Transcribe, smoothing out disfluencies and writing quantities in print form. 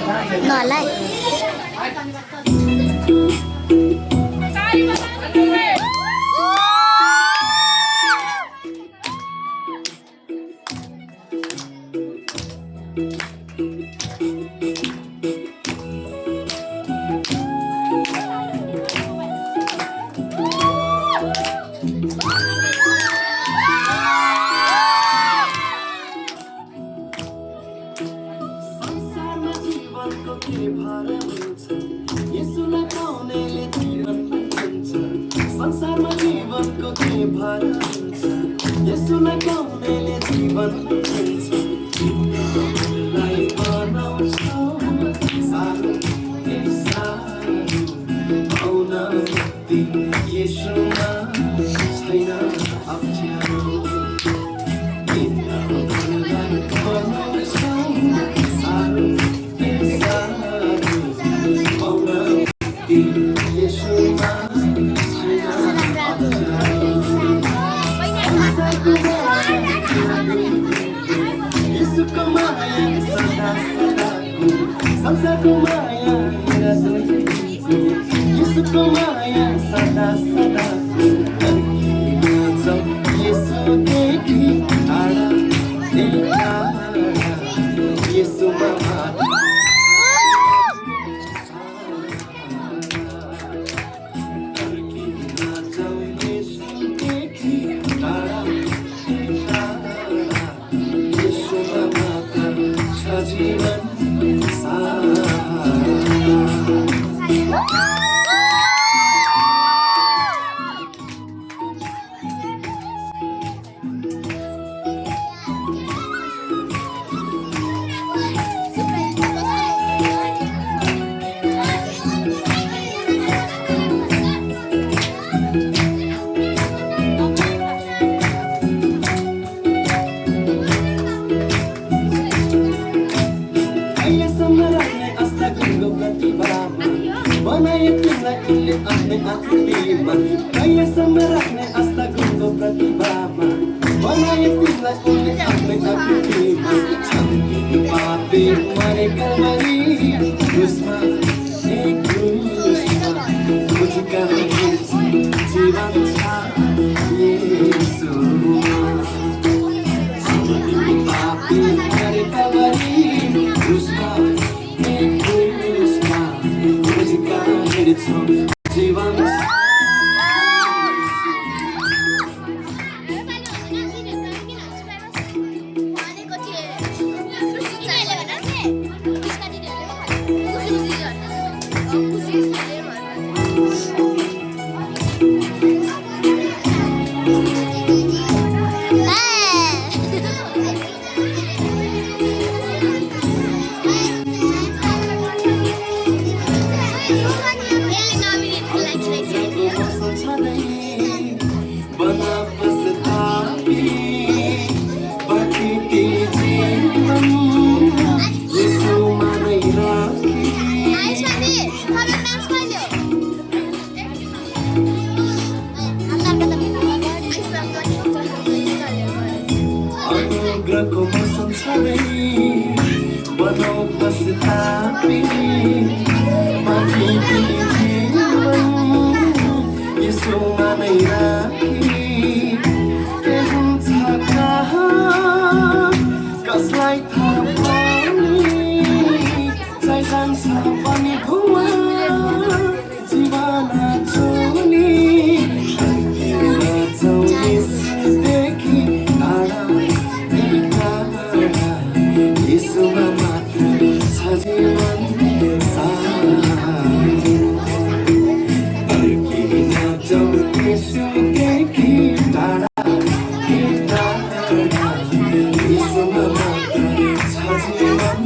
नलाई संसारमा जीवनको के भर हुन्छ यसुलाई पाउनेले जीवन हुन्छ तिमीलाई बनाउँछौ सानो सानो पाउन मुक्ति यसुमा छैन अप्ठ्यारो तिमीलाई बनाउँछौ सानो सानो पाउन मुक्ति यसुमा संसारको माया यसुको माया सदा सदाको जाऊ यसुदेखि टाढा यसुमा जीवन बनाए तिमीलाई उनले आफ्नै आकृतिमा कहिलेसम्म राख्ने आस्था गुणको प्रतिभामा बनाए तिमीलाई उनले आफ्नै आकृतिमा छन् पापी मरेका मरी क्रुसमा एक क्रुसमा मुझका जीवन छ येशूमा पापी मरेका मरी क्रुसमा जीवन अनुग्रहको मौसम छँदै बनाऊ पस्तापी माथि जीवन यसोमा नै राखी के हुन्छ कहाँ कसलाई थाहा पाउने चाहिँ जान्छ पनि धुवा जीवन छोली यसुमा मात्र छ जीवन अर्किन जाऊ यसुदेखि टाढा यसुमा मात्र छ जीवन